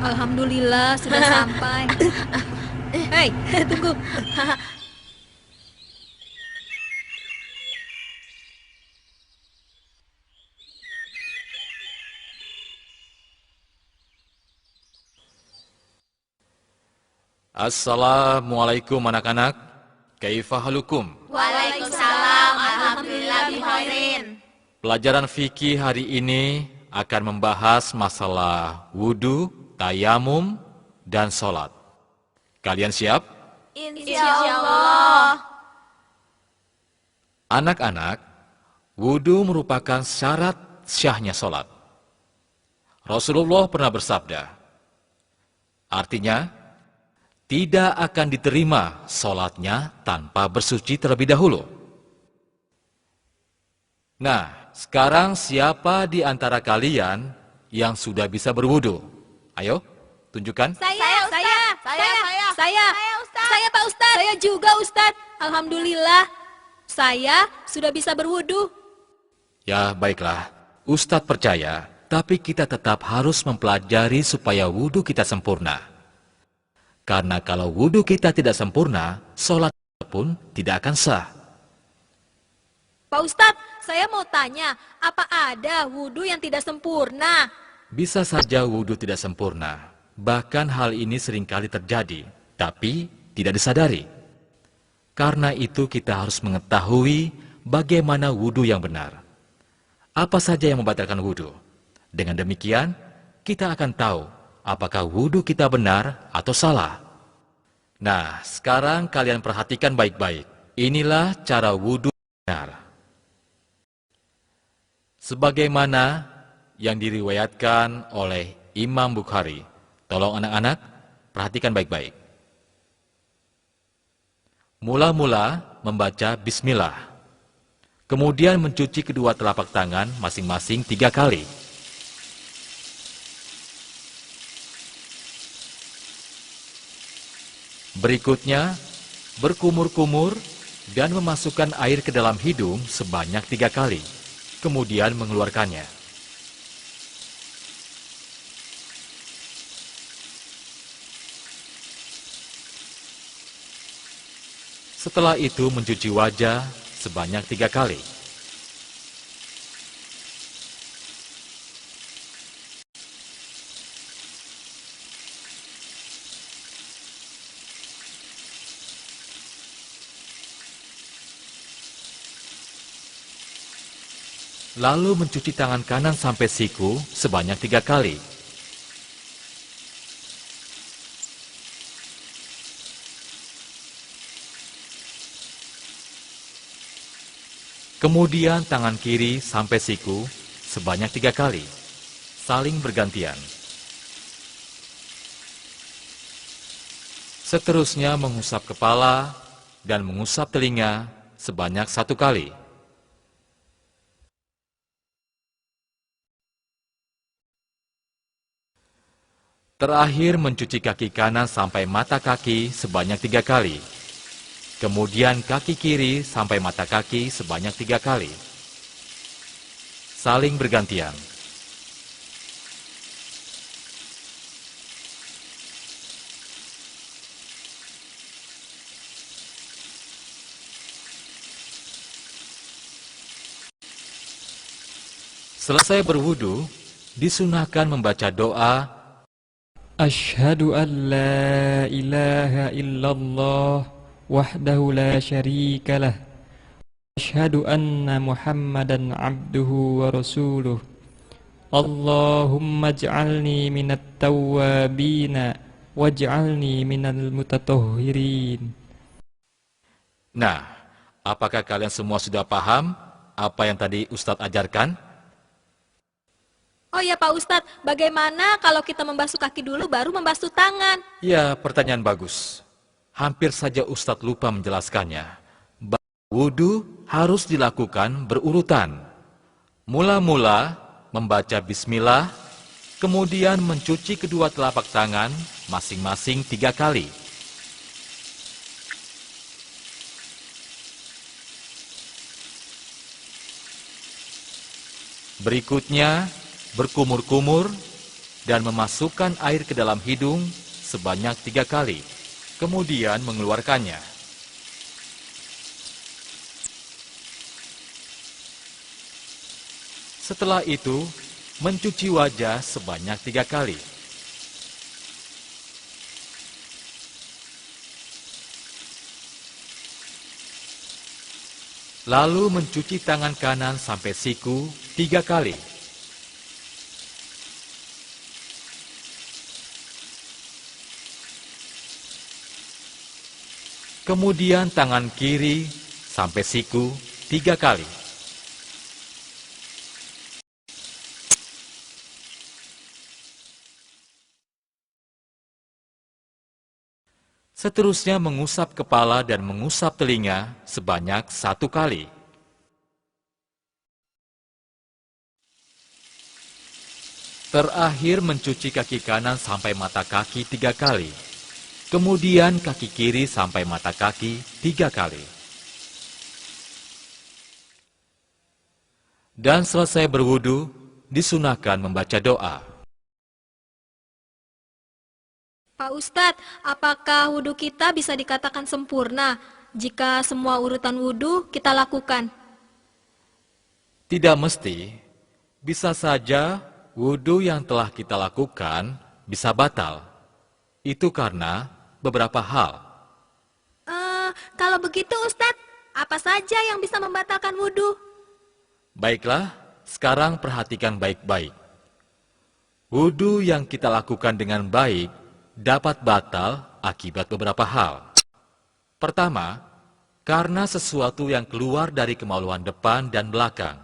Alhamdulillah sudah sampai. Hei, tunggu. Assalamualaikum anak-anak. Kaifa halukum? Waalaikumsalam, alhamdulillah bihairin. Pelajaran fikih hari ini akan membahas masalah wudu, tayamum, dan sholat. Kalian siap? Insyaallah. Anak-anak, wudu merupakan syarat syahnya sholat. Rasulullah pernah bersabda, artinya, tidak akan diterima sholatnya tanpa bersuci terlebih dahulu. Nah, sekarang siapa di antara kalian yang sudah bisa berwudu? Ayo, tunjukkan. Saya, Ustaz. saya Pak Ustadz. Saya juga Ustadz. Alhamdulillah, saya sudah bisa berwudu. Ya, baiklah. Ustadz percaya, tapi kita tetap harus mempelajari supaya wudu kita sempurna. Karena kalau wudu kita tidak sempurna, sholat pun tidak akan sah. Pak Ustadz, saya mau tanya, apa ada wudu yang tidak sempurna? Bisa saja wudu tidak sempurna. Bahkan hal ini seringkali terjadi, tapi tidak disadari. Karena itu kita harus mengetahui bagaimana wudu yang benar. Apa saja yang membatalkan wudu. Dengan demikian, kita akan tahu apakah wudu kita benar atau salah. Nah, sekarang kalian perhatikan baik-baik. Inilah cara wudu benar. Sebagaimana yang diriwayatkan oleh Imam Bukhari. Tolong anak-anak, perhatikan baik-baik. Mula-mula membaca bismillah. Kemudian mencuci kedua telapak tangan masing-masing 3 kali. Berikutnya, berkumur-kumur dan memasukkan air ke dalam hidung sebanyak 3 kali. Kemudian mengeluarkannya. Setelah itu mencuci wajah sebanyak 3 kali. Lalu mencuci tangan kanan sampai siku sebanyak 3 kali. Kemudian tangan kiri sampai siku sebanyak 3 kali, saling bergantian. Seterusnya mengusap kepala dan mengusap telinga sebanyak 1 kali. Terakhir mencuci kaki kanan sampai mata kaki sebanyak 3 kali. Kemudian kaki kiri sampai mata kaki sebanyak 3 kali. Saling bergantian. Selesai berwudu, disunahkan membaca doa أشهد أن لا إله إلا الله وحده لا شريك له أشهد أن محمدا عبده ورسوله اللهم اجعلني من التوابين واجعلني من المتطهرين. Nah, apakah kalian semua sudah paham apa yang tadi Ustadz ajarkan? Oh ya Pak Ustadz, bagaimana kalau kita membasuh kaki dulu baru membasuh tangan? Ya, pertanyaan bagus. Hampir saja Ustadz lupa menjelaskannya. Wudu harus dilakukan berurutan. Mula-mula membaca bismillah, kemudian mencuci kedua telapak tangan masing-masing 3 kali. Berikutnya, berkumur-kumur dan memasukkan air ke dalam hidung sebanyak 3 kali, kemudian mengeluarkannya. Setelah itu, mencuci wajah sebanyak 3 kali. Lalu mencuci tangan kanan sampai siku 3 kali. Kemudian tangan kiri sampai siku 3 kali. Seterusnya mengusap kepala dan mengusap telinga sebanyak 1 kali. Terakhir mencuci kaki kanan sampai mata kaki 3 kali. Kemudian kaki kiri sampai mata kaki 3 kali. Dan selesai berwudu, disunahkan membaca doa. Pak Ustadz, apakah wudhu kita bisa dikatakan sempurna jika semua urutan wudhu kita lakukan? Tidak mesti, bisa saja wudhu yang telah kita lakukan bisa batal. Itu karena beberapa hal. Kalau begitu Ustadz, apa saja yang bisa membatalkan wudhu? Baiklah, sekarang perhatikan baik-baik. Wudhu yang kita lakukan dengan baik dapat batal akibat beberapa hal. Pertama, karena sesuatu yang keluar dari kemaluan depan dan belakang,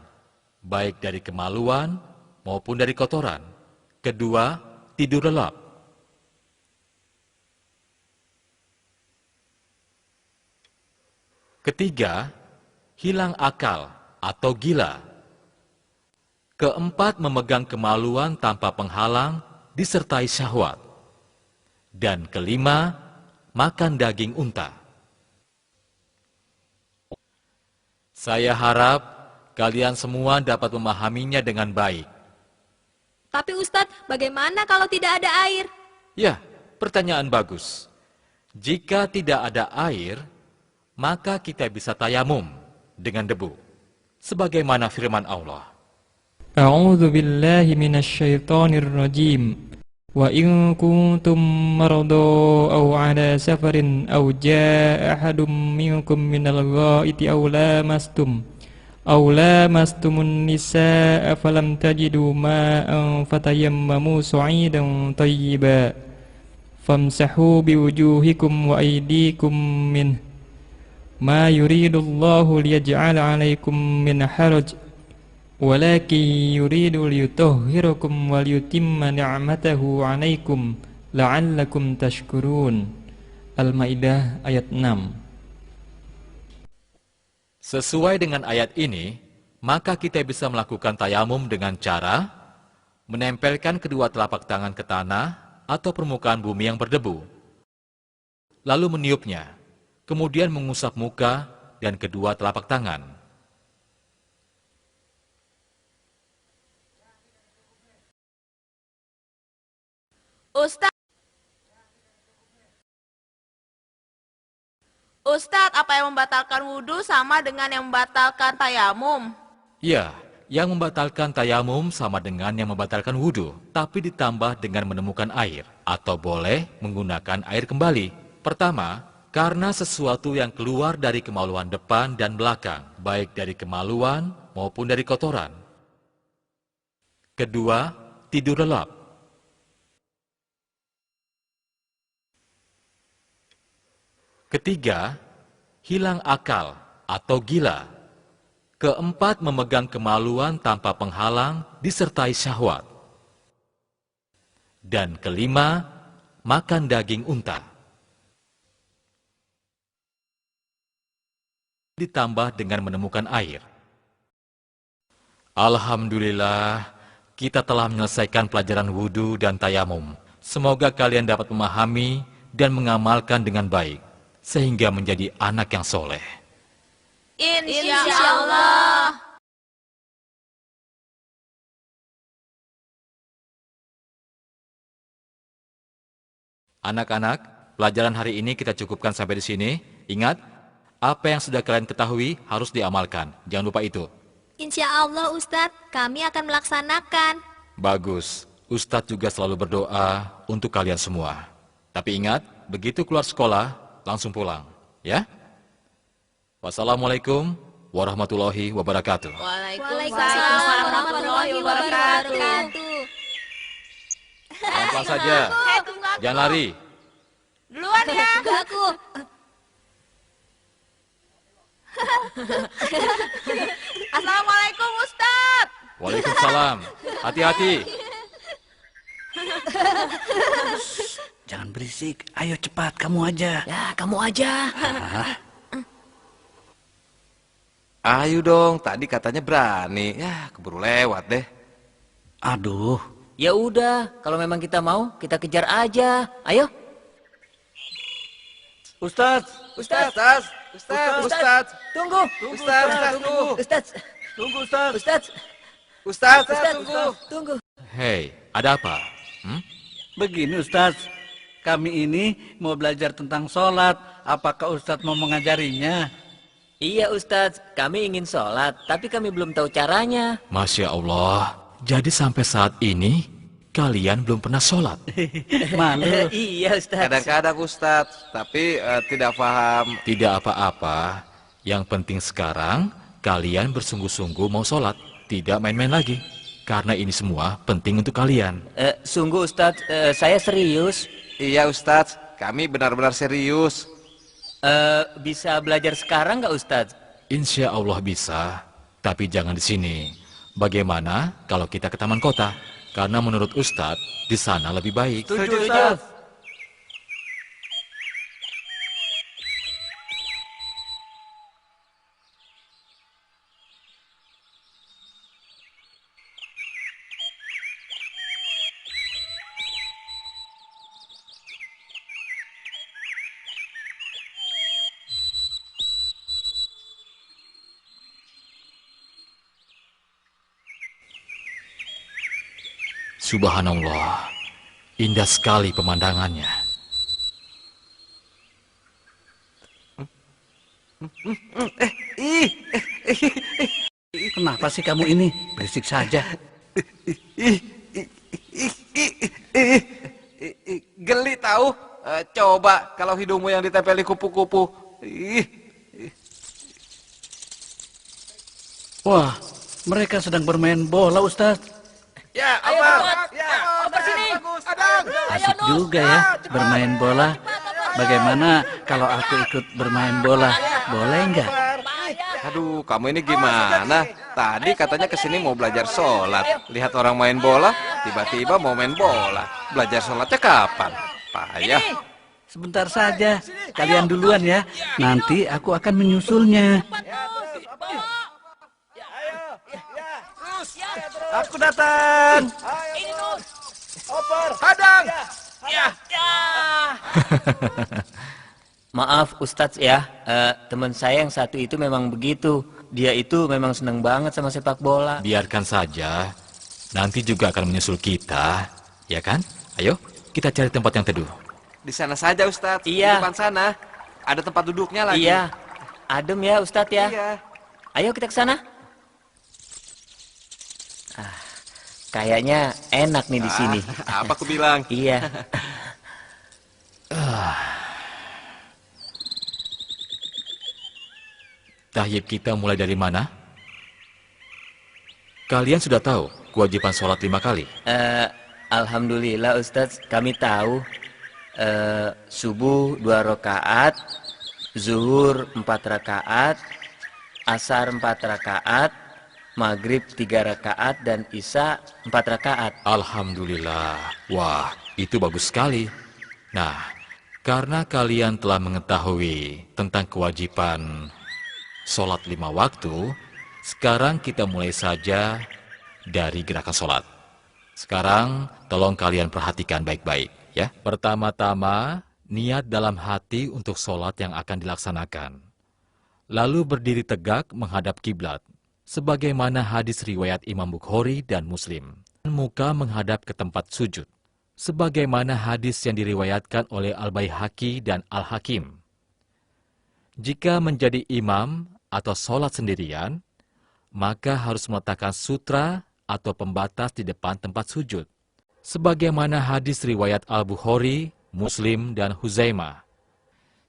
baik dari kemaluan maupun dari kotoran. Kedua, tidur lelap. Ketiga, hilang akal atau gila. Keempat, memegang kemaluan tanpa penghalang disertai syahwat. Dan kelima, makan daging unta. Saya harap kalian semua dapat memahaminya dengan baik. Tapi Ustadz, bagaimana kalau tidak ada air? Ya, pertanyaan bagus. Jika tidak ada air, maka kita bisa tayamum dengan debu. Sebagaimana firman Allah. A'udzu billahi minasyaitonir rajim. وَإِن كُنتُم مَّرْضَىٰ أَوْ عَلَىٰ سَفَرٍ أَوْ جَاءَ أَحَدٌ مِّنكُم مِّنَ الْغَائِطِ أَوْ لَامَسْتُمُ النِّسَاءَ فَلَمْ تَجِدُوا مَاءً فَتَيَمَّمُوا صَعِيدًا طَيِّبًا فَامْسَحُوا بِوُجُوهِكُمْ وَأَيْدِيكُم مِّنْهُ مَا يُرِيدُ اللَّهُ لِيَجْعَلَ عَلَيْكُم مِّنْ حَرَجٍ وَلَكِنْ يُرِيدُ لِيُطَهِّرَكُمْ وَلِيُتِمَّ نِعْمَتَهُ عَلَيْكُمْ لَعَلَّكُمْ تَشْكُرُونَ. Al-Maidah ayat 6. Sesuai dengan ayat ini, maka kita bisa melakukan tayamum dengan cara menempelkan kedua telapak tangan ke tanah atau permukaan bumi yang berdebu, lalu meniupnya, kemudian mengusap muka dan kedua telapak tangan. Ustadz, apa yang membatalkan wudhu sama dengan yang membatalkan tayamum? Ya, yang membatalkan tayamum sama dengan yang membatalkan wudhu, tapi ditambah dengan menemukan air, atau boleh menggunakan air kembali. Pertama, karena sesuatu yang keluar dari kemaluan depan dan belakang, baik dari kemaluan maupun dari kotoran. Kedua, tidur lelap. Ketiga, hilang akal atau gila. Keempat, memegang kemaluan tanpa penghalang disertai syahwat. Dan kelima, makan daging unta. Ditambah dengan menemukan air. Alhamdulillah, kita telah menyelesaikan pelajaran wudhu dan tayamum. Semoga kalian dapat memahami dan mengamalkan dengan baik, sehingga menjadi anak yang soleh. Insya Allah. Anak-anak, pelajaran hari ini kita cukupkan sampai di sini. Ingat, apa yang sudah kalian ketahui harus diamalkan. Jangan lupa itu. Insya Allah Ustadz, kami akan melaksanakan. Bagus. Ustadz juga selalu berdoa untuk kalian semua. Tapi ingat, begitu keluar sekolah, langsung pulang. Ya? Wassalamualaikum warahmatullahi wabarakatuh. Waalaikumsalam warahmatullahi wabarakatuh. Pelan-pelan saja. Tunggu aku. Jangan lari. Duluan ya. Tunggu aku. Assalamualaikum Ustadz. Waalaikumsalam. Hati-hati. Jangan berisik. Ayo cepat, kamu aja. Ya, kamu aja. Ayo dong, tadi katanya berani. Ya, keburu lewat deh. Aduh, Ya udah, kalau memang kita mau, kita kejar aja. Ayo. Ustadz, Ustaz, Ustaz, Tunggu. Ustaz, tunggu. Ustaz. tunggu Ustadz. Ustaz. Ustaz, Ustaz. tunggu. Tunggu. Hei, ada apa? Begini Ustadz, kami ini mau belajar tentang sholat. Apakah Ustadz mau mengajarinya? Iya Ustaz, kami ingin sholat, tapi kami belum tahu caranya. Masya Allah. Jadi sampai saat ini, kalian belum pernah sholat. Malu. Iya Ustaz. Kadang-kadang Ustaz, tapi tidak paham. Tidak apa-apa. Yang penting sekarang, kalian bersungguh-sungguh mau sholat. Tidak main-main lagi. Karena ini semua penting untuk kalian. Sungguh Ustaz, saya serius. Iya Ustaz, kami benar-benar serius. Bisa belajar sekarang nggak Ustaz? Insya Allah bisa. Tapi jangan di sini. Bagaimana kalau kita ke taman kota? Karena menurut Ustadz, di sana lebih baik. Setuju Ustadz. Subhanallah, indah sekali pemandangannya. Kenapa sih kamu ini? Berisik saja. Geli tahu? Coba kalau hidungmu yang ditempeli kupu-kupu. Wah, mereka sedang bermain bola Ustadz. Ya, Ayo, Abang. Ustaz. Ya, Oper sini. bagus. Abang. Asik juga ya bermain bola. Bagaimana kalau aku ikut bermain bola? Boleh nggak? Aduh, kamu ini gimana? Tadi katanya kesini mau belajar sholat. Lihat orang main bola, tiba-tiba mau main bola. Belajar sholatnya kapan? Payah. Sebentar saja. Kalian duluan ya. Nanti aku akan menyusulnya. Aku datang. Hadang. Maaf Ustadz ya, teman saya yang satu itu memang begitu. Dia itu memang senang banget sama sepak bola. Biarkan saja, nanti juga akan menyusul kita, ya kan? Ayo, kita cari tempat yang teduh. Di sana saja Ustaz. Iya. Di depan sana. Ada tempat duduknya lagi. Iya, adem ya Ustadz ya. Iya. Ayo kita ke sana. Kayaknya enak nih di sini. Apa aku bilang? Iya. Tahyib kita mulai dari mana? Kalian sudah tahu kewajiban sholat 5 kali. Alhamdulillah Ustadz, kami tahu. Subuh 2 rakaat, zuhur 4 rakaat, asar 4 rakaat, maghrib 3 rakaat, dan isya 4 rakaat. Alhamdulillah. Wah, itu bagus sekali. Nah, karena kalian telah mengetahui tentang kewajiban sholat 5 waktu, sekarang kita mulai saja dari gerakan sholat. Sekarang, tolong kalian perhatikan baik-baik, ya. Pertama-tama, niat dalam hati untuk sholat yang akan dilaksanakan. Lalu berdiri tegak menghadap kiblat, sebagaimana hadis riwayat Imam Bukhari dan Muslim. Muka menghadap ke tempat sujud. sebagaimana hadis yang diriwayatkan oleh Al-Baihaqi dan Al-Hakim. Jika menjadi imam atau sholat sendirian, maka harus meletakkan sutra atau pembatas di depan tempat sujud, sebagaimana hadis riwayat Al-Bukhari, Muslim, dan Huzaimah.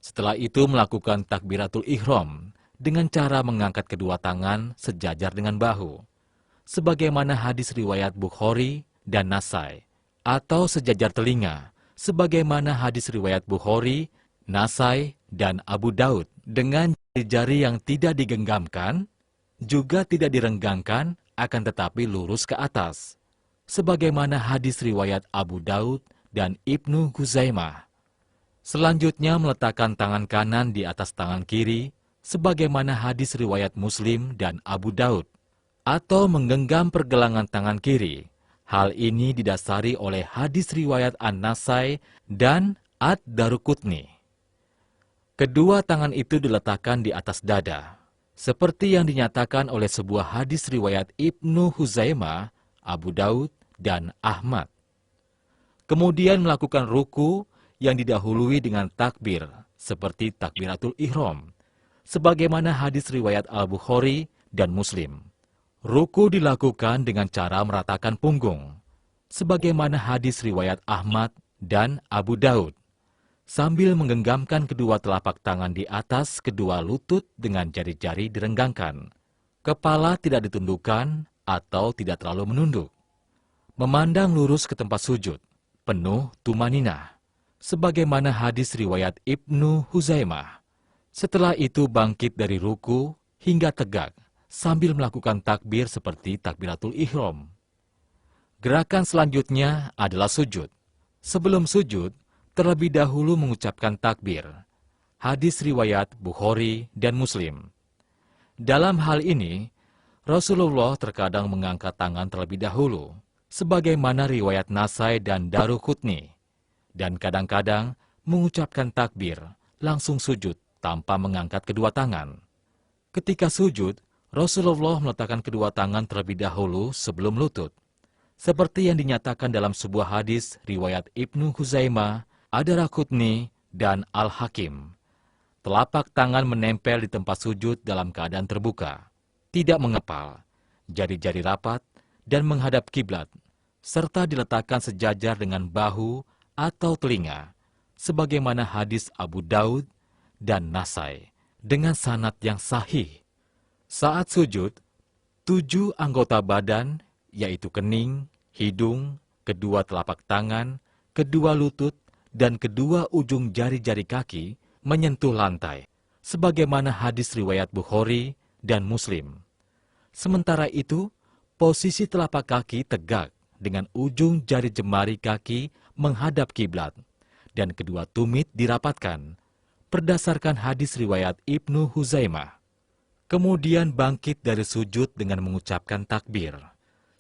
Setelah itu melakukan takbiratul ihram dengan cara mengangkat kedua tangan sejajar dengan bahu, sebagaimana hadis riwayat Bukhari dan Nasai, atau sejajar telinga, sebagaimana hadis riwayat Bukhari, Nasai, dan Abu Daud, dengan jari-jari yang tidak digenggamkan, juga tidak direnggangkan, akan tetapi lurus ke atas, sebagaimana hadis riwayat Abu Daud dan Ibnu Huzaimah. Selanjutnya meletakkan tangan kanan di atas tangan kiri, sebagaimana hadis riwayat Muslim dan Abu Daud, atau menggenggam pergelangan tangan kiri. Hal ini didasari oleh hadis riwayat An-Nasai dan Ad-Daruqutni. Kedua tangan itu diletakkan di atas dada, seperti yang dinyatakan oleh sebuah hadis riwayat Ibnu Huzaimah, Abu Daud, dan Ahmad. Kemudian melakukan ruku yang didahului dengan takbir, seperti takbiratul ihram, sebagaimana hadis riwayat Al-Bukhari dan Muslim. Ruku dilakukan dengan cara meratakan punggung, sebagaimana hadis riwayat Ahmad dan Abu Daud, sambil menggenggamkan kedua telapak tangan di atas kedua lutut dengan jari-jari direnggangkan. Kepala tidak ditundukkan atau tidak terlalu menunduk. Memandang lurus ke tempat sujud, penuh tumaninah, sebagaimana hadis riwayat Ibnu Huzaimah. Setelah itu bangkit dari ruku hingga tegak, sambil melakukan takbir seperti takbiratul ihram. Gerakan selanjutnya adalah sujud. Sebelum sujud, terlebih dahulu mengucapkan takbir. Hadis riwayat Bukhari dan Muslim. Dalam hal ini, Rasulullah terkadang mengangkat tangan terlebih dahulu, sebagaimana riwayat Nasai dan Daruqutni, dan kadang-kadang mengucapkan takbir, langsung sujud tanpa mengangkat kedua tangan. Ketika sujud, Rasulullah meletakkan kedua tangan terlebih dahulu sebelum lutut, seperti yang dinyatakan dalam sebuah hadis riwayat Ibnu Huzaimah, Ad-Daruqutni, dan Al-Hakim. Telapak tangan menempel di tempat sujud dalam keadaan terbuka, tidak mengepal, jari-jari rapat, dan menghadap kiblat, serta diletakkan sejajar dengan bahu atau telinga, sebagaimana hadis Abu Daud dan Nasai, dengan sanad yang sahih. Saat sujud, 7 anggota badan, yaitu kening, hidung, kedua telapak tangan, kedua lutut, dan kedua ujung jari-jari kaki menyentuh lantai, sebagaimana hadis riwayat Bukhari dan Muslim. Sementara itu, posisi telapak kaki tegak dengan ujung jari jemari kaki menghadap kiblat, dan kedua tumit dirapatkan, berdasarkan hadis riwayat Ibnu Huzaimah. Kemudian bangkit dari sujud dengan mengucapkan takbir,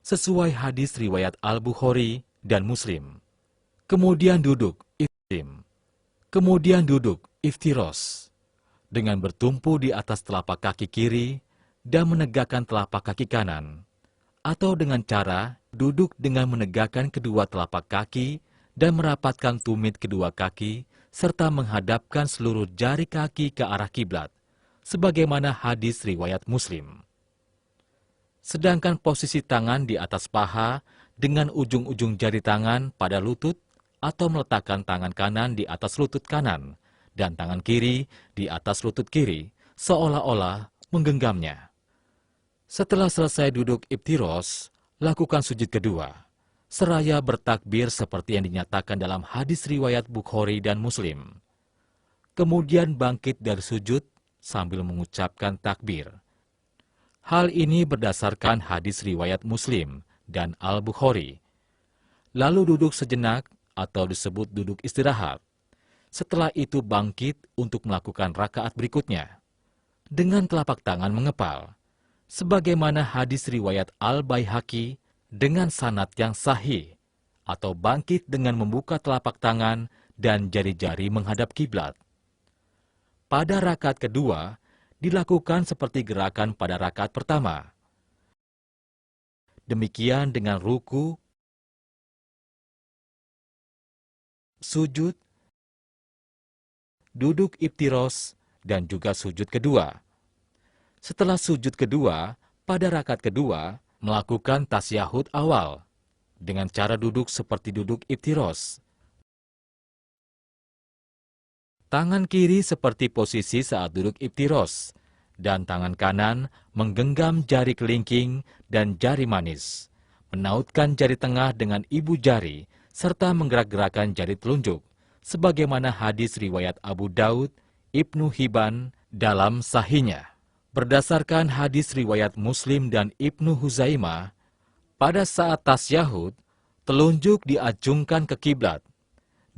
sesuai hadis riwayat Al-Bukhari dan Muslim. Kemudian duduk, iftiros, dengan bertumpu di atas telapak kaki kiri dan menegakkan telapak kaki kanan, atau dengan cara duduk dengan menegakkan kedua telapak kaki dan merapatkan tumit kedua kaki, serta menghadapkan seluruh jari kaki ke arah kiblat, sebagaimana hadis riwayat Muslim. Sedangkan posisi tangan di atas paha dengan ujung-ujung jari tangan pada lutut, atau meletakkan tangan kanan di atas lutut kanan dan tangan kiri di atas lutut kiri, seolah-olah menggenggamnya. Setelah selesai duduk iftiros, lakukan sujud kedua, seraya bertakbir seperti yang dinyatakan dalam hadis riwayat Bukhari dan Muslim. Kemudian bangkit dari sujud sambil mengucapkan takbir. Hal ini berdasarkan hadis riwayat Muslim dan Al-Bukhari. Lalu duduk sejenak atau disebut duduk istirahat. Setelah itu bangkit untuk melakukan rakaat berikutnya, dengan telapak tangan mengepal, sebagaimana hadis riwayat Al-Baihaqi dengan sanad yang sahih, atau bangkit dengan membuka telapak tangan dan jari-jari menghadap kiblat. Pada rakaat kedua, dilakukan seperti gerakan pada rakaat pertama. Demikian dengan ruku, sujud, duduk iftiros, dan juga sujud kedua. Setelah sujud kedua, pada rakaat kedua, melakukan tasyahud awal dengan cara duduk seperti duduk iftiros. Tangan kiri seperti posisi saat duduk iftiros, dan tangan kanan menggenggam jari kelingking dan jari manis, menautkan jari tengah dengan ibu jari, serta menggerak-gerakkan jari telunjuk, sebagaimana hadis riwayat Abu Daud, Ibnu Hibban dalam sahihnya. Berdasarkan hadis riwayat Muslim dan Ibnu Huzaimah, pada saat tasyahud, telunjuk diacungkan ke kiblat,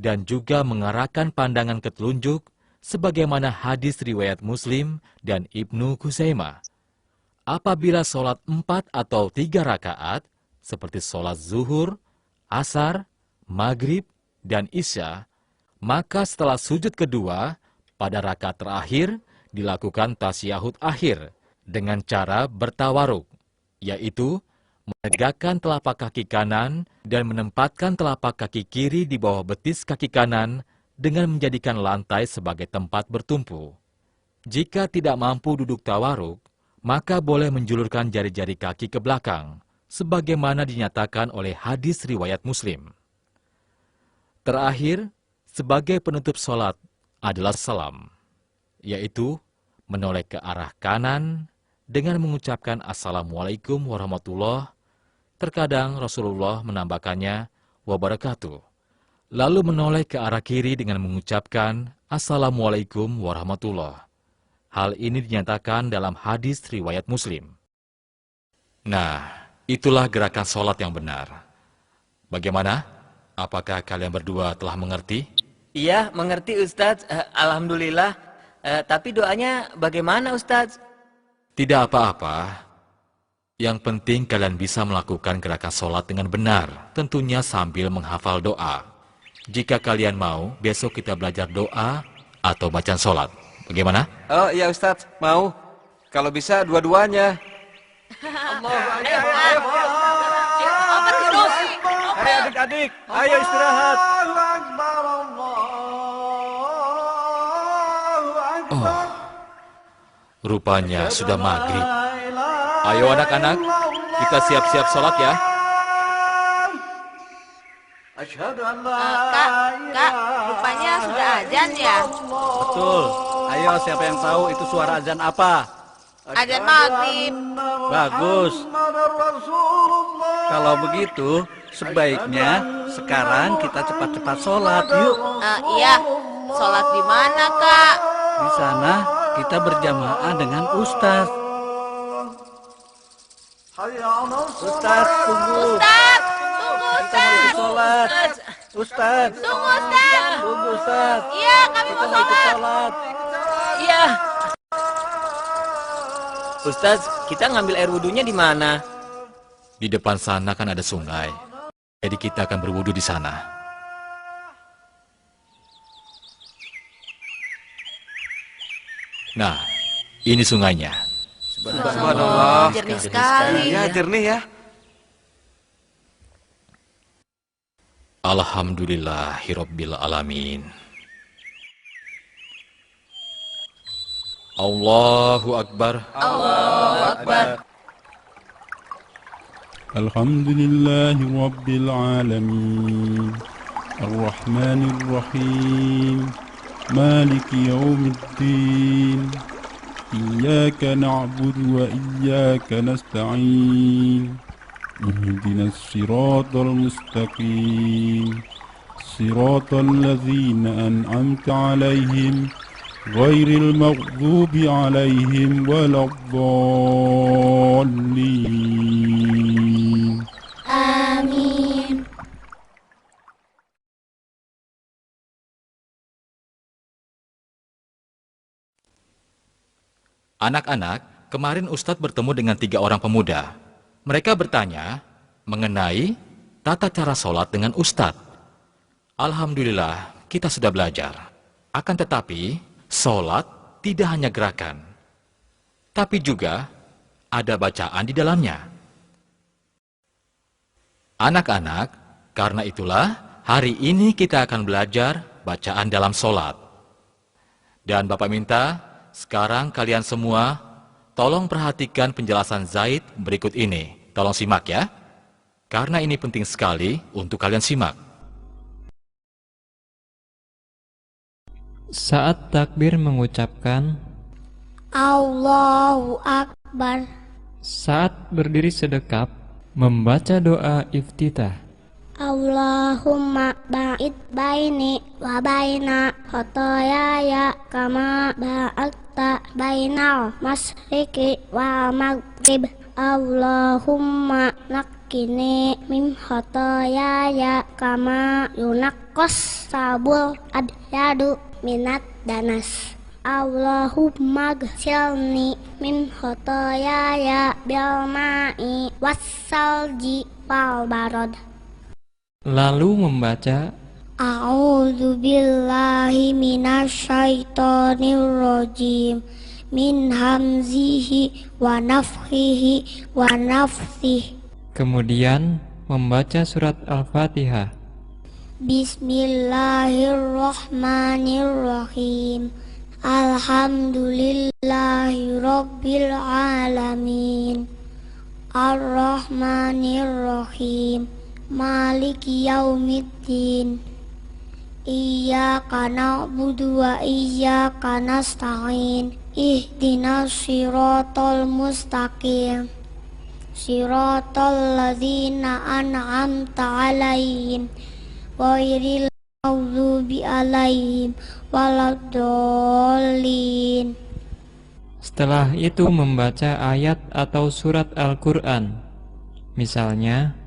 dan juga mengarahkan pandangan ke telunjuk, sebagaimana hadis riwayat Muslim dan Ibnu Huzaimah. Apabila sholat 4 atau 3 rakaat, seperti sholat zuhur, asar, maghrib, dan isya, maka setelah sujud kedua, pada rakaat terakhir, dilakukan tasyahud akhir dengan cara bertawaruk, yaitu menegakkan telapak kaki kanan dan menempatkan telapak kaki kiri di bawah betis kaki kanan dengan menjadikan lantai sebagai tempat bertumpu. Jika tidak mampu duduk tawaruk, maka boleh menjulurkan jari-jari kaki ke belakang, sebagaimana dinyatakan oleh hadis riwayat Muslim. Terakhir, sebagai penutup sholat adalah salam, yaitu menoleh ke arah kanan dengan mengucapkan Assalamualaikum warahmatullahi. Terkadang Rasulullah menambahkannya wabarakatuh, lalu menoleh ke arah kiri dengan mengucapkan Assalamualaikum warahmatullahi. Hal ini dinyatakan dalam hadis riwayat Muslim. Nah, itulah gerakan sholat yang benar. Bagaimana? Apakah kalian berdua telah mengerti? Iya, mengerti Ustadz. Alhamdulillah. Tapi doanya bagaimana Ustadz? Tidak apa-apa. Yang penting kalian bisa melakukan gerakan sholat dengan benar, tentunya sambil menghafal doa. Jika kalian mau, besok kita belajar doa atau bacaan sholat. Bagaimana? Oh iya Ustadz, mau. Kalau bisa dua-duanya. Hai adik-adik, ayo istirahat. Oh, rupanya sudah maghrib. Ayo anak-anak, kita siap-siap sholat ya. Kak, rupanya sudah azan ya? Betul. Ayo, siapa yang tahu itu suara azan apa? Azan maghrib. Bagus. Kalau begitu, sebaiknya sekarang kita cepat-cepat sholat. Yuk. Iya, sholat di mana Kak? Di sana kita berjamaah dengan Ustaz. Ustaz, tunggu. Ustaz, tunggu Kita mau ikut Ustaz. sholat. Ustaz. Tunggu Ustaz. Tunggu Ustaz. Iya, kami Kita mau mau ikut sholat. sholat. Iya. Ustadz, kita ngambil air wudhunya di mana? Di depan sana kan ada sungai. Jadi kita akan berwudu di sana. Nah, ini sungainya. Subhanallah. Jernih sekali. Iya, jernih ya. Alhamdulillahirabbil alamin. Allahu akbar. Allahu Akbar. الحمد لله رب العالمين الرحمن الرحيم مالك يوم الدين إياك نعبد وإياك نستعين اهدنا الصراط المستقيم صراط الذين أنعمت عليهم غير المغضوب عليهم ولا الضالين آمين. Anak-anak, kemarin Ustadz bertemu dengan 3 orang pemuda. Mereka bertanya mengenai tata cara sholat dengan Ustadz. Alhamdulillah, kita sudah belajar. Akan tetapi, sholat tidak hanya gerakan, tapi juga ada bacaan di dalamnya. Anak-anak, karena itulah hari ini kita akan belajar bacaan dalam sholat. Dan Bapak minta, sekarang kalian semua tolong perhatikan penjelasan Zaid berikut ini. Tolong simak ya, karena ini penting sekali untuk kalian simak. Saat takbir mengucapkan Allahu Akbar. Saat berdiri sedekap membaca doa iftitah. Allahumma ba'id baini wa baina khotoyaya kama ba'adta bainal masriqi wa maghrib. Allahumma nakkini min khotoyaya kama yunaqqas sabul adyadu minat danas. Allahumma gsilni min khotoyaya bil ma'i wassalji wal barad. Lalu membaca A'udzu billahi minasyaitonir rajim min hamzihi wa nafthihi wa nafthihi. Kemudian membaca surat Al-Fatihah. Bismillahirrahmanirrahim. Alhamdulillahi rabbil alamin. Ar-Rahmanir-Rahim. Maliki yaumiddin. Iyyaka na'budu wa iyyaka nasta'in. Ihdinas siratal mustaqim. Siratal ladzina an'amta 'alaihim ghairil maghdubi 'alaihim waladdallin. Setelah itu membaca ayat atau surat Al-Quran. Misalnya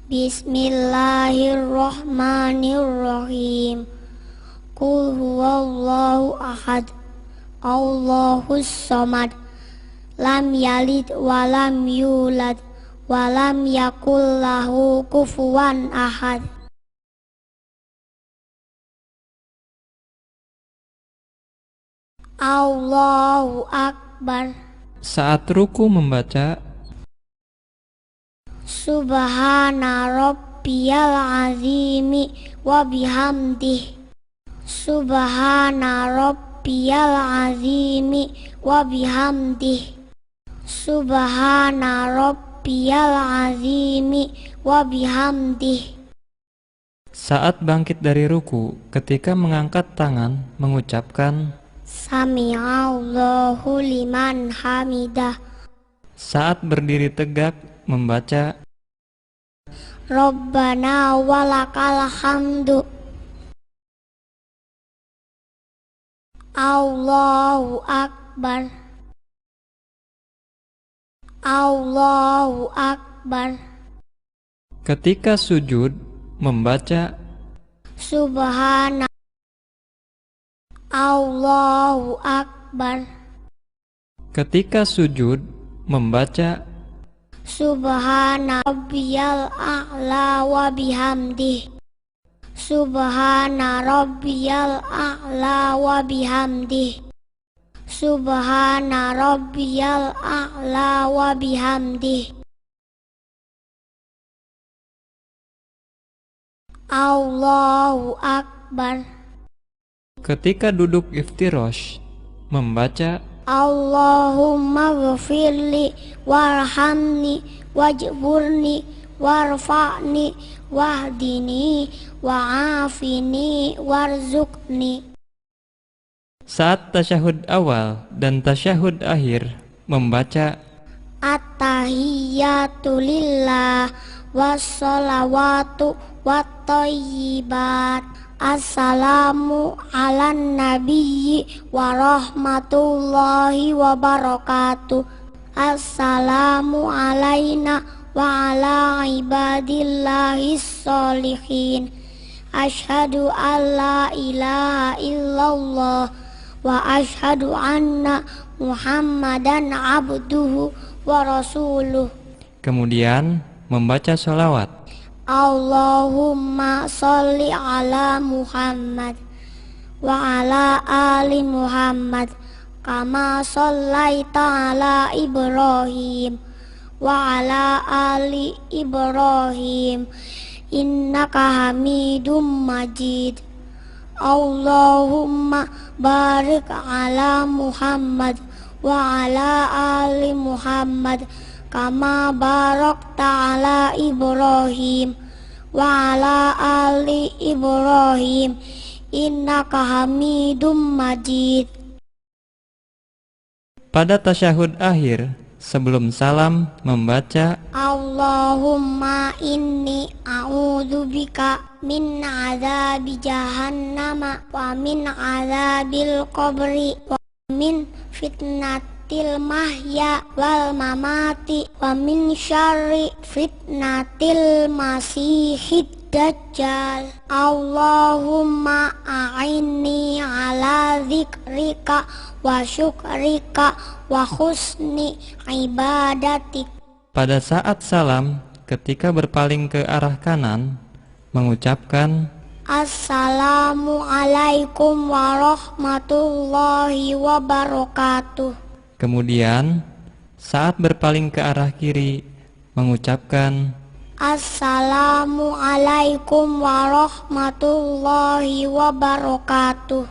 Bismillahirrahmanirrahim. Qul huwallahu ahad. Allahus samad. Lam yalid wa lam yulad wa lam yakul lahu kufuwan ahad. Allahu Akbar. saat ruku membaca Subhana rabbiyal azimi wa bihamdih. Subhana rabbiyal azimi wa bihamdih. Subhana rabbiyal azimi wa bihamdih. Saat bangkit dari ruku, ketika mengangkat tangan, mengucapkan Sami'allahu liman hamidah. Saat berdiri tegak, membaca Rabbana walakal hamdu. Allahu Akbar. Allahu Akbar. Ketika sujud, membaca Subhana. Allahu Akbar. Ketika sujud, membaca Subhana rabbiyal a'la wa bihamdih. Subhana rabbiyal a'la wa bihamdih. Subhana rabbiyal a'la wa bihamdih. Allahu Akbar. Ketika duduk iftirosh, membaca Allahumma ghfirli warhamni wajburni warfa'ni wahdini wa'afini warzuqni. Saat tasyahud awal dan tasyahud akhir, membaca At-tahiyyatu lillah wassalawatu wattayyibat. Assalamu ala nabiyyi wa rahmatullahi wa barakatuh. Assalamu alaina wa ala ibadillahis sholihin. Ashhadu an la ilaha illallah wa ashhadu anna Muhammadan abduhu wa rasuluh. Kemudian membaca sholawat. Allahumma sholli ala Muhammad wa ala ali Muhammad kama shollaita ala Ibrahim wa ala ali Ibrahim innaka hamidum majid. Allahumma barik ala Muhammad wa ala ali Muhammad kama barakta ala Ibrahim wa ala ali Ibrahim innaka hamidum majid. Pada tasyahud akhir, sebelum salam membaca Allahumma inni a'udzubika min azabi jahannama wa min azabil qabri wa min fitnatil mahya wal mamati wa min syarri fitnatil masihid dajjal. Allahumma a'inni ala zikrika wa syukrika wa husni ibadatik. pada saat salam ketika berpaling ke arah kanan mengucapkan Assalamualaikum warahmatullahi wabarakatuh. kemudian saat berpaling ke arah kiri mengucapkan Assalamualaikum warahmatullahi wabarakatuh.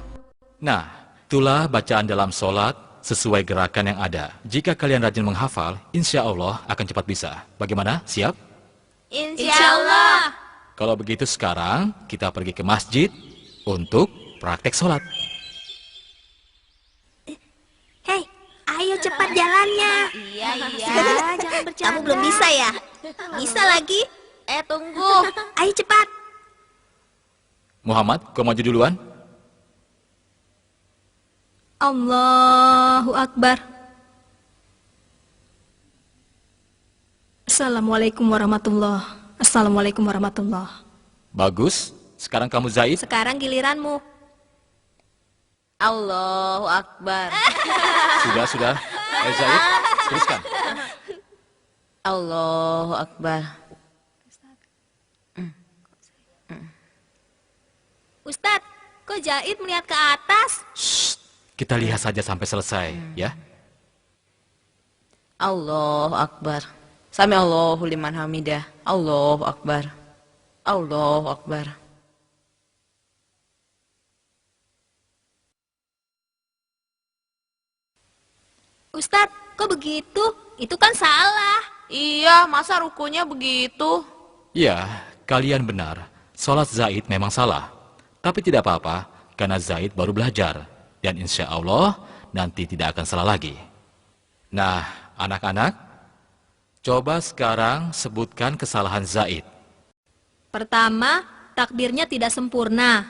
Nah, itulah bacaan dalam sholat sesuai gerakan yang ada. Jika kalian rajin menghafal, insya Allah akan cepat bisa. Bagaimana? Siap? Insya Allah. Kalau begitu sekarang kita pergi ke masjid untuk praktek sholat. Hei, ayo cepat jalannya. Iya. Jangan bercanda. Kamu belum bisa ya? Bisa lagi. Tunggu. Ayo cepat. Muhammad, kau maju duluan. Allahu Akbar. Assalamualaikum warahmatullahi. Assalamualaikum warahmatullahi. Bagus. Sekarang kamu Zaid. Sekarang giliranmu. Allahu Akbar. Sudah. Zaid, teruskan. Allahu Akbar. Ustadz, kok Zaid melihat ke atas? Shh, kita lihat saja sampai selesai, ya. Allahu Akbar. Sami Allahu liman hamidah. Allahu Akbar. Allahu Akbar. Ustadz, kok begitu? Itu kan salah. Iya, masa rukunya begitu? Ya, kalian benar. Sholat Zaid memang salah. Tapi tidak apa-apa, karena Zaid baru belajar. Dan insya Allah nanti tidak akan salah lagi. Nah, anak-anak, coba sekarang sebutkan kesalahan Zaid. Pertama, takbirnya tidak sempurna.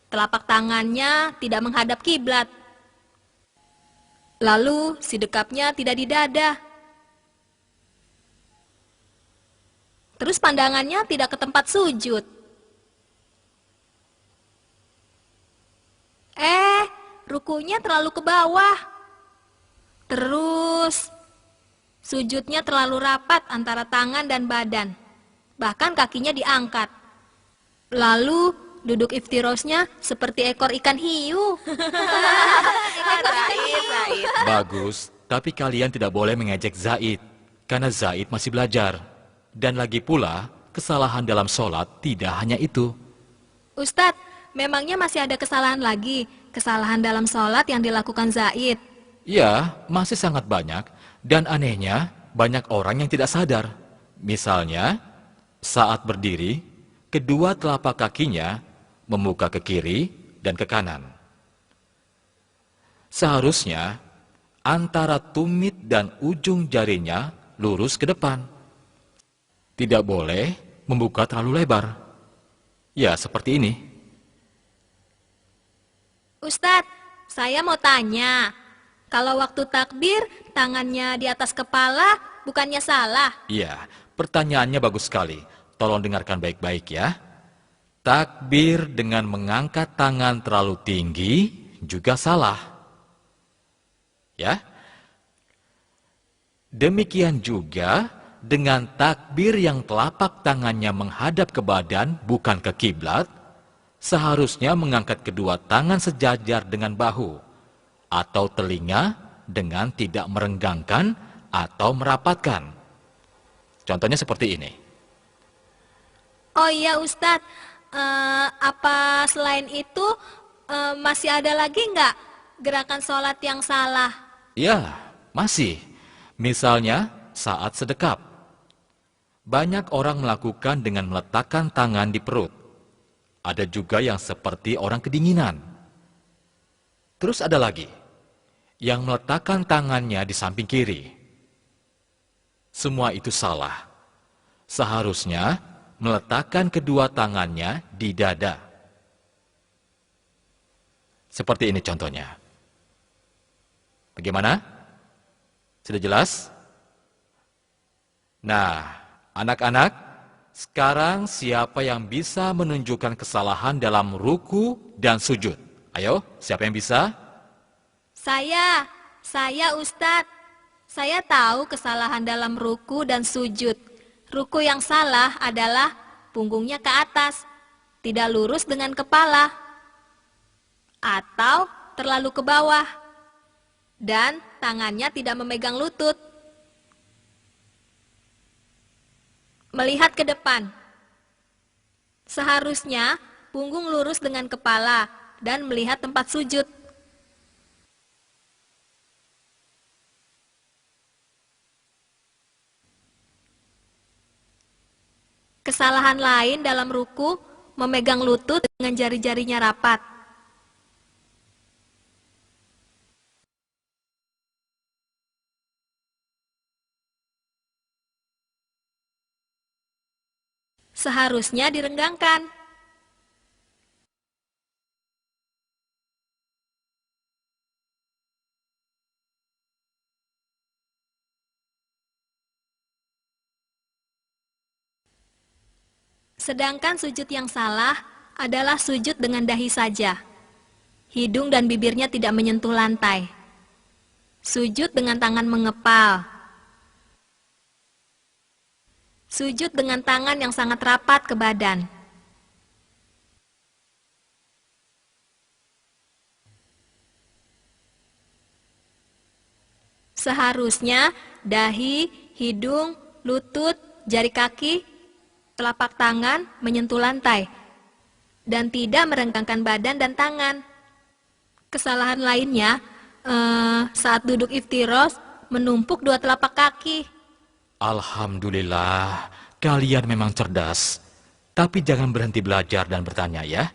Telapak tangannya tidak menghadap kiblat. Lalu, sidekapnya tidak di dada. Terus pandangannya tidak ke tempat sujud. Rukunya terlalu ke bawah. Terus, sujudnya terlalu rapat antara tangan dan badan. Bahkan kakinya diangkat. Lalu, duduk iftirosnya seperti ekor ikan hiu. Bagus, tapi kalian tidak boleh mengejek Zaid. Karena Zaid masih belajar. Dan lagi pula, kesalahan dalam sholat tidak hanya itu. Ustadz, memangnya masih ada kesalahan lagi? Kesalahan dalam sholat yang dilakukan Zaid? Ya, masih sangat banyak. Dan anehnya, banyak orang yang tidak sadar. Misalnya, saat berdiri, kedua telapak kakinya membuka ke kiri dan ke kanan. Seharusnya, antara tumit dan ujung jarinya lurus ke depan. Tidak boleh membuka terlalu lebar. Ya, seperti ini. Ustadz, saya mau tanya. Kalau waktu takbir, tangannya di atas kepala, bukannya salah? Iya, pertanyaannya bagus sekali. Tolong dengarkan baik-baik ya. Takbir dengan mengangkat tangan terlalu tinggi juga salah. Ya. Demikian juga dengan takbir yang telapak tangannya menghadap ke badan bukan ke kiblat, seharusnya mengangkat kedua tangan sejajar dengan bahu atau telinga dengan tidak merenggangkan atau merapatkan. Contohnya seperti ini. Oh iya Ustadz, apa selain itu masih ada lagi nggak gerakan sholat yang salah? Ya, masih. Misalnya saat sedekap. Banyak orang melakukan dengan meletakkan tangan di perut. Ada juga yang seperti orang kedinginan. Terus ada lagi yang meletakkan tangannya di samping kiri. Semua itu salah. Seharusnya meletakkan kedua tangannya di dada. Seperti ini contohnya. Bagaimana? Sudah jelas? Nah, anak-anak, sekarang siapa yang bisa menunjukkan kesalahan dalam ruku dan sujud? Ayo, siapa yang bisa? Saya Ustadz. Saya tahu kesalahan dalam ruku dan sujud. Ruku yang salah adalah punggungnya ke atas, tidak lurus dengan kepala, atau terlalu ke bawah, dan tangannya tidak memegang lutut. Melihat ke depan. Seharusnya punggung lurus dengan kepala dan melihat tempat sujud. Kesalahan lain dalam ruku, memegang lutut dengan jari-jarinya rapat. Seharusnya direnggangkan. Sedangkan sujud yang salah adalah sujud dengan dahi saja. Hidung dan bibirnya tidak menyentuh lantai. Sujud dengan tangan mengepal. Sujud dengan tangan yang sangat rapat ke badan. Seharusnya dahi, hidung, lutut, jari kaki, telapak tangan menyentuh lantai dan tidak merenggangkan badan dan tangan. Kesalahan lainnya saat duduk iftirosh menumpuk dua telapak kaki. Alhamdulillah, kalian memang cerdas. Tapi jangan berhenti belajar dan bertanya ya.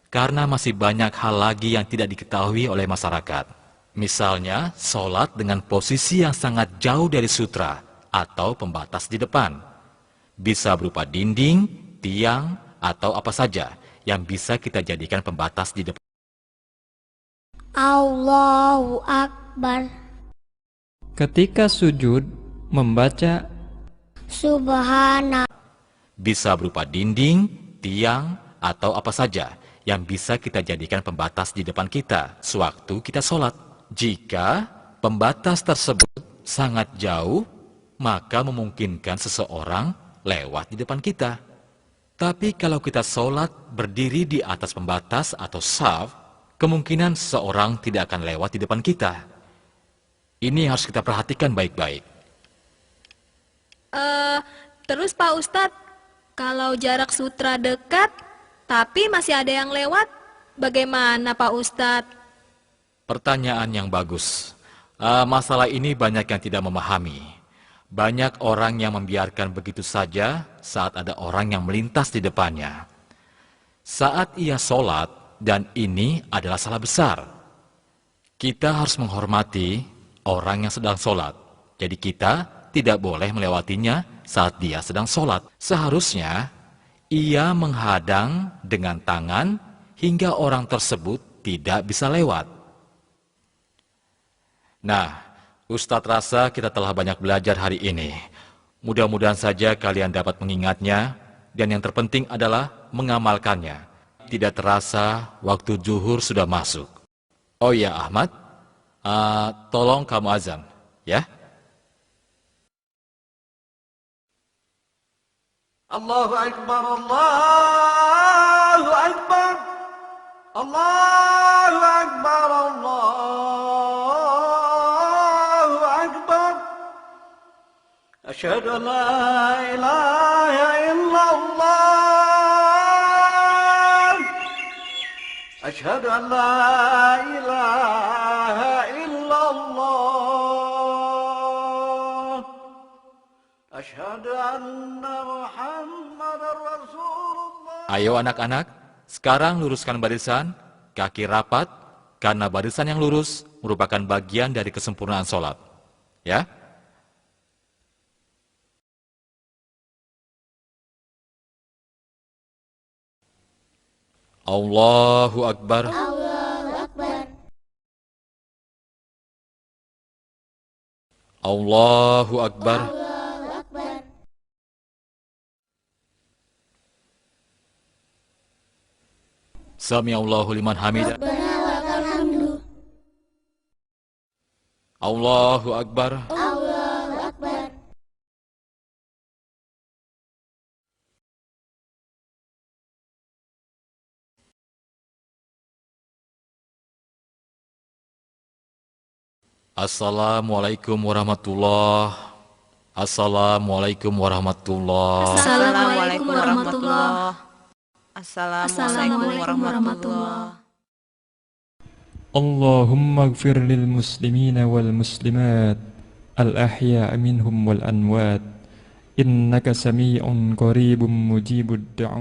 Karena masih banyak hal lagi yang tidak diketahui oleh masyarakat. Misalnya, sholat dengan posisi yang sangat jauh dari sutra atau pembatas di depan. Bisa berupa dinding, tiang, atau apa saja yang bisa kita jadikan pembatas di depan. Allahu Akbar. Ketika sujud, membaca Subhana. Bisa berupa dinding, tiang, atau apa saja yang bisa kita jadikan pembatas di depan kita sewaktu kita sholat. Jika pembatas tersebut sangat jauh, maka memungkinkan seseorang lewat di depan kita. Tapi kalau kita sholat berdiri di atas pembatas atau shaf, kemungkinan seseorang tidak akan lewat di depan kita. Ini harus kita perhatikan baik-baik. Terus Pak Ustadz, kalau jarak sutra dekat, tapi masih ada yang lewat, bagaimana Pak Ustadz? Pertanyaan yang bagus. Masalah ini banyak yang tidak memahami. Banyak orang yang membiarkan begitu saja saat ada orang yang melintas di depannya. Saat ia sholat, dan ini adalah salah besar. Kita harus menghormati orang yang sedang sholat. Jadi kita tidak boleh melewatinya saat dia sedang sholat. Seharusnya ia menghadang dengan tangan hingga orang tersebut tidak bisa lewat. Nah, Ustadz rasa kita telah banyak belajar hari ini. Mudah-mudahan saja kalian dapat mengingatnya, dan yang terpenting adalah mengamalkannya. Tidak terasa waktu zuhur sudah masuk. Oh ya Ahmad, tolong kamu azan, ya? Allahu Akbar, Allahu Akbar, Allahu Akbar, Allahu Akbar. Asyhadu an la ilaha illallah. أشهد أن لا إله إلا الله أشهد أن محمدا رسول الله. Ayo anak-anak, sekarang luruskan barisan, kaki rapat, karena barisan yang lurus merupakan bagian dari kesempurnaan sholat. Ya? Allahu Akbar. Allahu Akbar. Allahu Akbar. Allahu Akbar. Sami Allahu liman hamidah. Rabbana walakal hamdu. Allahu Akbar. Allahu Akbar. Assalamualaikum warahmatullahi. Assalamualaikum warahmatullahi. Assalamualaikum warahmatullahi. Assalamualaikum warahmatullahi. Allahumma ighfir lil muslimina wal muslimat al-ahya'a minhum wal amwat innaka sami'un qaribun mujibud du'a.